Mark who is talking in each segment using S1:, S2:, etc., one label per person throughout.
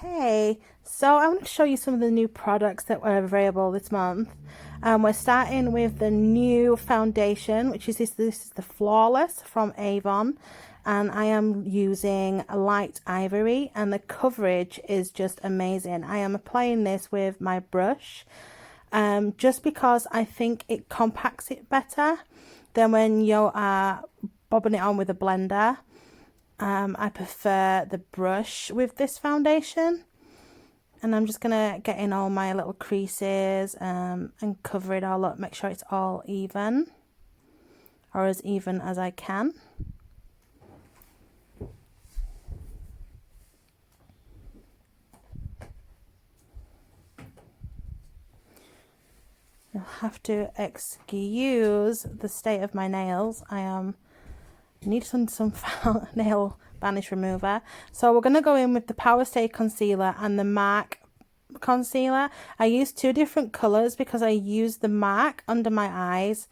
S1: Hey, so I want to show you some of the new products that were available this month. We're starting with the new foundation, which is this is the Flawless from Avon, and I am using a light ivory, and the coverage is just amazing. I am applying this with my brush, just because I think it compacts it better than when you are bobbing it on with a blender. I prefer the brush with this foundation, and I'm just gonna get in all my little creases and cover it all up, make sure it's all even, or as even as I can. You'll have to excuse the state of my nails. I need some nail varnish remover. So we're going to go in with the Powerstay concealer and the MAC concealer. I use two different colours because I use the MAC under my eyes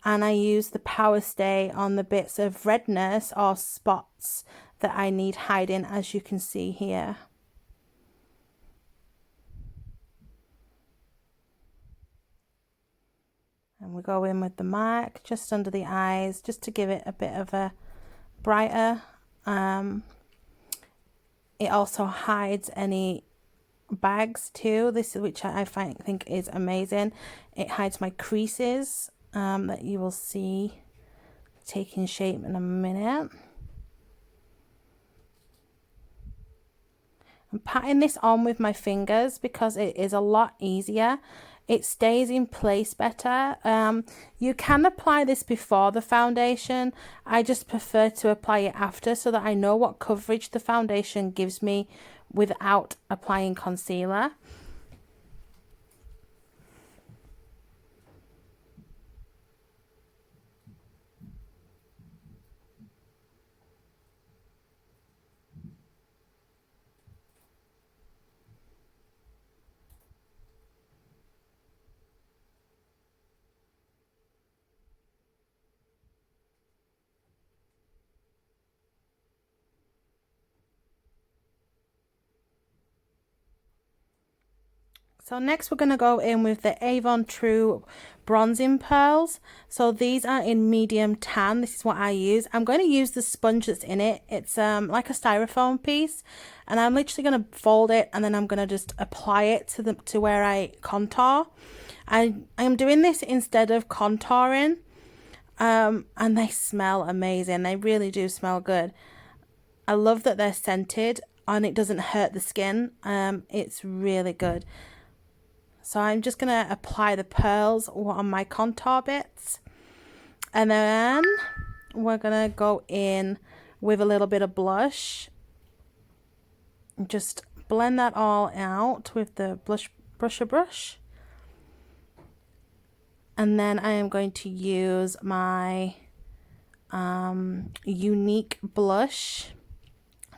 S1: and I use the Powerstay on the bits of redness or spots that I need hiding, as you can see here. And we go in with the MAC just under the eyes, just to give it a bit of a brighter. It also hides any bags too, which I think is amazing. It hides my creases that you will see taking shape in a minute. I'm patting this on with my fingers because it is a lot easier. It stays in place better. You can apply this before the foundation. I just prefer to apply it after so that I know what coverage the foundation gives me without applying concealer. So next we're going to go in with the Avon True bronzing pearls. So these are in medium tan. This is what I use. I'm going to use the sponge that's in it. It's like a styrofoam piece, and I'm literally going to fold it and then I'm going to just apply it to where I contour. I am doing this instead of contouring, and they smell amazing. They really do smell good. I love that they're scented and it doesn't hurt the skin. It's really good. So I'm just going to apply the pearls on my contour bits. And then we're going to go in with a little bit of blush. Just blend that all out with the brusher brush. And then I am going to use my Unique blush.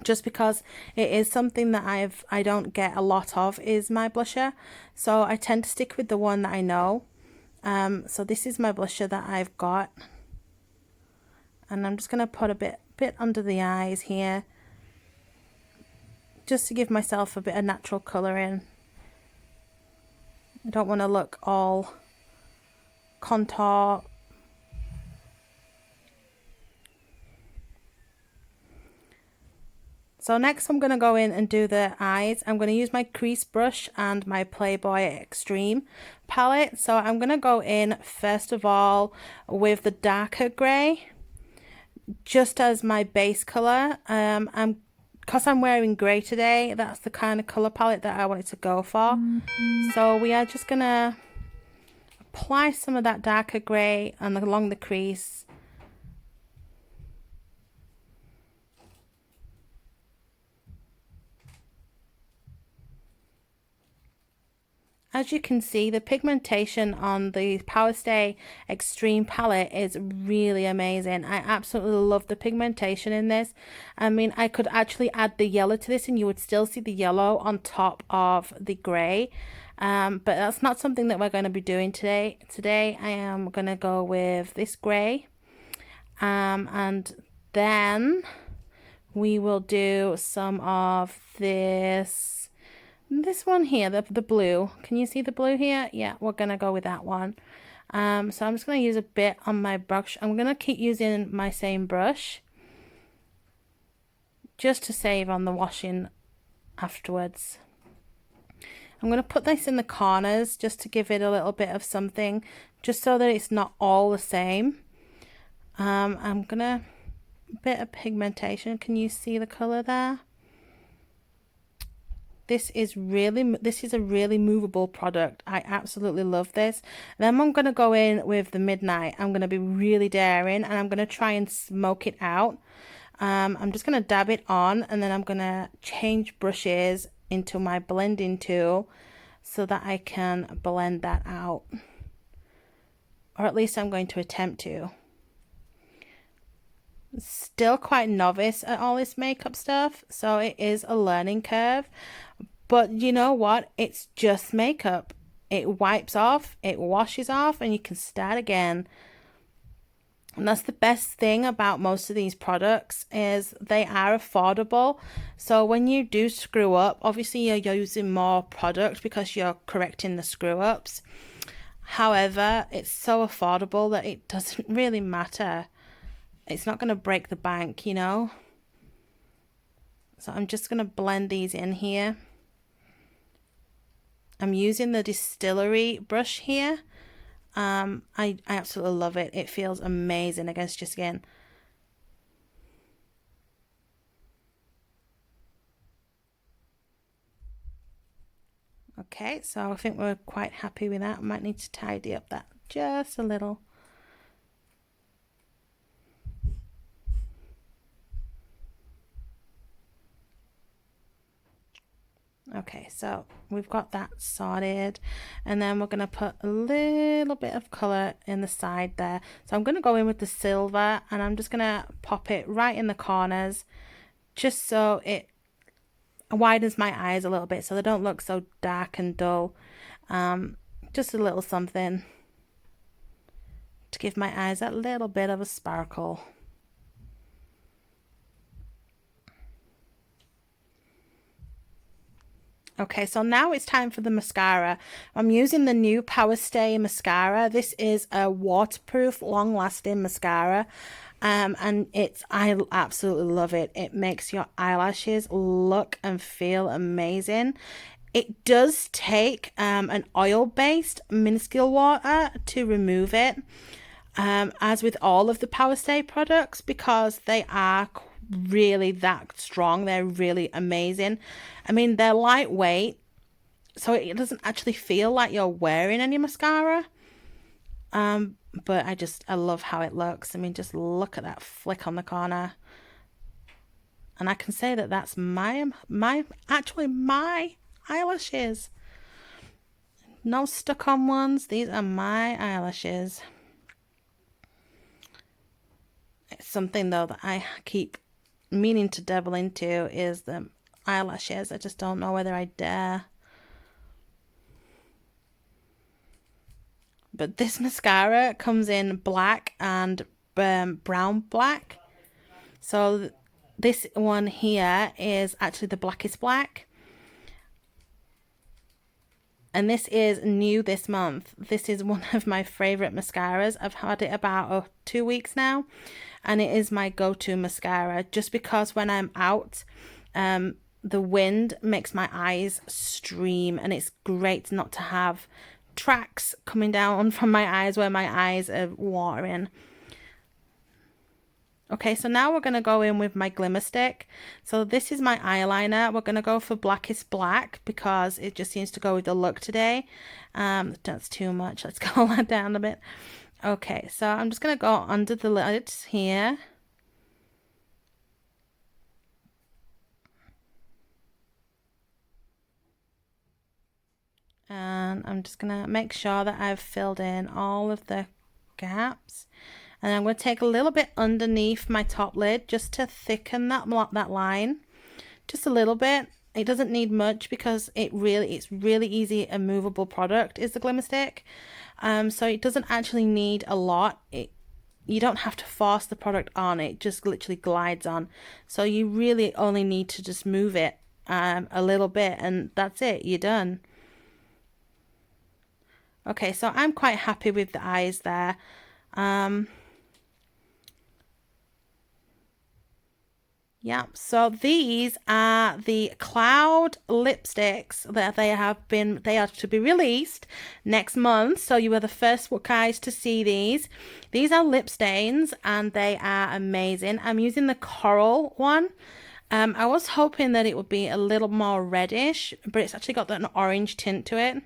S1: Just because it is something that I don't get a lot of, is my blusher, so I tend to stick with the one that I know. So this is my blusher that I've got, and I'm just going to put a bit under the eyes here, just to give myself a bit of natural colour in. I don't want to look all contour. So next I'm going to go in and do the eyes. I'm going to use my crease brush and my Playboy Extreme palette. So I'm going to go in first of all with the darker grey, just as my base colour. Because I'm wearing grey today, that's the kind of colour palette that I wanted to go for. So we are just going to apply some of that darker grey and along the crease. As you can see, the pigmentation on the Powerstay Extreme palette is really amazing. I absolutely love the pigmentation in this. I mean, I could actually add the yellow to this and you would still see the yellow on top of the grey. But that's not something that we're going to be doing today. Today I am going to go with this grey. And then we will do some of this one here, the blue. Can you see the blue here? Yeah, we're gonna go with that one. So I'm just gonna use a bit on my brush. I'm gonna keep using my same brush just to save on the washing afterwards. I'm going to put this in the corners just to give it a little bit of something, just so that it's not all the same. I'm going to, a bit of pigmentation. Can you see the color there? This is a really movable product. I absolutely love this. And then I'm going to go in with the Midnight. I'm going to be really daring and I'm going to try and smoke it out. I'm just going to dab it on and then I'm going to change brushes into my blending tool so that I can blend that out, or at least I'm going to attempt to. Still quite novice at all this makeup stuff, so it is a learning curve, but you know what, it's just makeup. It wipes off, it washes off, and you can start again. And that's the best thing about most of these products, is they are affordable. So when you do screw up, obviously you're using more product because you're correcting the screw ups. However, it's so affordable that it doesn't really matter. It's not going to break the bank, you know. So I'm just going to blend these in here. I'm using the Distillery brush here. I absolutely love it. It feels amazing against your skin. Okay, so I think we're quite happy with that. I might need to tidy up that just a little. Okay, so we've got that sorted, and then we're going to put a little bit of colour in the side there. So I'm going to go in with the silver and I'm just going to pop it right in the corners, just so it widens my eyes a little bit so they don't look so dark and dull. Just a little something to give my eyes that little bit of a sparkle. Okay, so now it's time for the mascara. I'm using the new Powerstay mascara. This is a waterproof, long-lasting mascara. And I absolutely love it. It makes your eyelashes look and feel amazing. It does take an oil-based mineral water to remove it. As with all of the Powerstay products, because they are really that strong. They're really amazing. I mean, they're lightweight, so it doesn't actually feel like you're wearing any mascara. But I love how it looks. I mean, just look at that flick on the corner. And I can say that that's my eyelashes. No stuck on ones. These are my eyelashes. It's something though that I keep meaning to dabble into is the eyelashes. I just don't know whether I dare. But this mascara comes in black and brown black. So this one here is actually the blackest black. And this is new this month. This is one of my favorite mascaras. I've had it about 2 weeks now, and it is my go-to mascara, just because when I'm out, the wind makes my eyes stream, and it's great not to have tracks coming down from my eyes where my eyes are watering. Okay, so now we're going to go in with my glimmerstick. So this is my eyeliner. We're going to go for blackest black because it just seems to go with the look today. That's too much. Let's go that down a bit. Okay, so I'm just going to go under the lids here. And I'm just going to make sure that I've filled in all of the gaps. And I'm going to take a little bit underneath my top lid just to thicken that line. Just a little bit. It doesn't need much because it's really easy and movable product is the glimmer stick. So it doesn't actually need a lot. you don't have to force the product on, it just literally glides on. So you really only need to just move it a little bit, and that's it, you're done. Okay, so I'm quite happy with the eyes there. Yeah, so these are the cloud lipsticks that they are to be released next month. So you are the first guys to see these. These are lip stains and they are amazing. I'm using the coral one. I was hoping that it would be a little more reddish, but it's actually got an orange tint to it.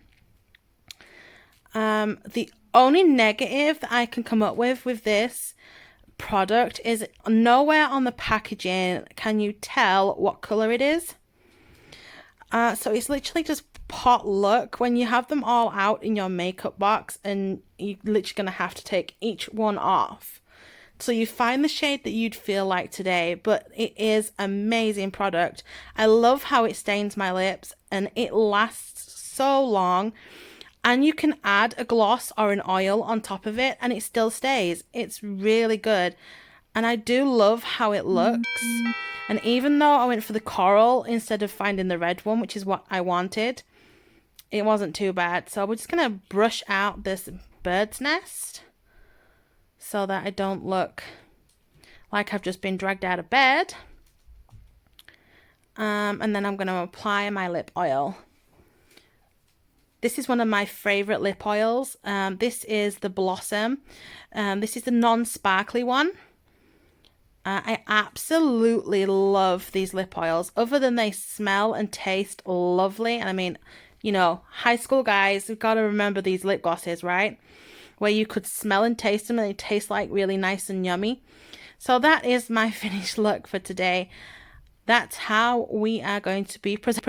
S1: The only negative that I can come up with this product is nowhere on the packaging can you tell what color it is. So it's literally just pot luck when you have them all out in your makeup box, and you're literally gonna have to take each one off. So you find the shade that you'd feel like today, but it is amazing product. I love how it stains my lips and it lasts so long. And you can add a gloss or an oil on top of it and it still stays. It's really good. And I do love how it looks. And even though I went for the coral instead of finding the red one, which is what I wanted, it wasn't too bad. So we're just going to brush out this bird's nest so that I don't look like I've just been dragged out of bed. And then I'm going to apply my lip oil. This is one of my favourite lip oils. This is the Blossom. This is the non-sparkly one. I absolutely love these lip oils. Other than they smell and taste lovely. And I mean, you know, high school guys, we've got to remember these lip glosses, right? Where you could smell and taste them and they taste like really nice and yummy. So that is my finished look for today. That's how we are going to be presenting.